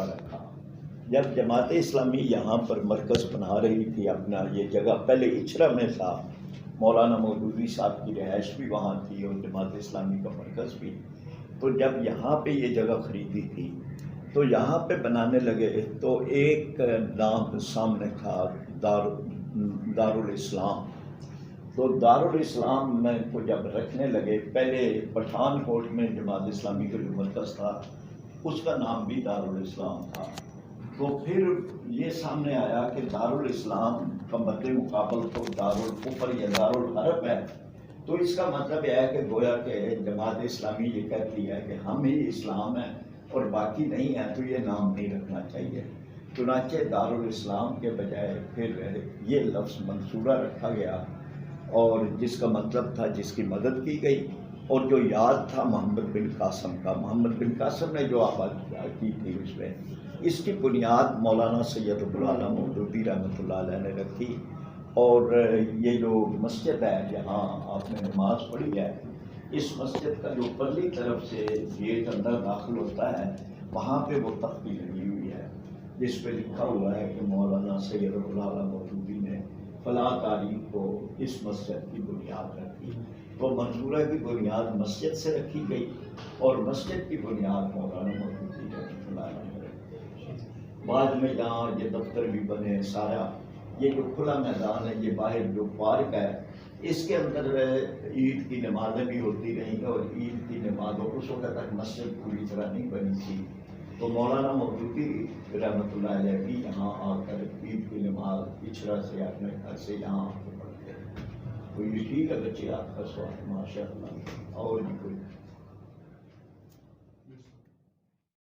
رکھا جب جماعت اسلامی یہاں پر مرکز بنا رہی تھی اپنا، یہ جگہ پہلے اچھرا میں تھا، مولانا مودودی صاحب کی رہائش بھی وہاں تھی اور جماعت اسلامی کا مرکز بھی، تو جب یہاں پہ یہ جگہ خریدی تھی تو یہاں پہ بنانے لگے تو ایک نام سامنے تھا دارالاسلام۔ تو دارالاسلام میں کو جب رکھنے لگے، پہلے پٹھان کوٹ میں جماعت اسلامی کا جو مرکز تھا اس کا نام بھی دارالاسلام تھا، تو پھر یہ سامنے آیا کہ دارالاسلام کا مد مقابل تو دارالکفر یا دارالحرب ہے، تو اس کا مطلب یہ ہے کہ گویا کہ جماعت اسلامی یہ کہتی ہے کہ ہم ہی اسلام ہیں اور باقی نہیں ہیں، تو یہ نام نہیں رکھنا چاہیے۔ چنانچہ دارالاسلام کے بجائے پھر یہ لفظ منصورہ رکھا گیا، اور جس کا مطلب تھا جس کی مدد کی گئی، اور جو یاد تھا محمد بن قاسم کا۔ محمد بن قاسم نے جو آباد کی تھی اس میں، اس کی بنیاد مولانا سید ابوالعلا مودودی رحمۃ اللہ علیہ نے رکھی، اور یہ جو مسجد ہے جہاں آپ نے نماز پڑھی ہے، اس مسجد کا جو پرلی طرف سے گیٹ اندر داخل ہوتا ہے وہاں پہ وہ تختی لگی ہوئی ہے جس پہ لکھا ہوا ہے کہ مولانا سید ابوالعلا مودودی نے فلاں تاریخ کو اس مسجد کی بنیاد رکھی۔ تو منصورہ کی بنیاد مسجد سے رکھی گئی اور مسجد کی بنیاد مولانا مودودی رحمۃ اللہ علیہ نے رکھی۔ بعد میں یہاں یہ دفتر بھی بنے، سارا یہ جو کھلا میدان ہے، یہ باہر جو پارک ہے، اس کے اندر عید کی نمازیں بھی ہوتی رہیں، اور عید کی نمازوں اس وقت تک مسجد پوری طرح نہیں بنی تھی، تو مولانا مودودی رحمۃ اللہ علیہ بھی یہاں آ کر عید کی نماز اچھرا سے اپنے گھر سے یہاں آ کے پڑھتے ہیں۔ تو یہ ٹھیک ہے بچے، آپ کا سوال، ماشاء اللہ۔ اور بھی کوئی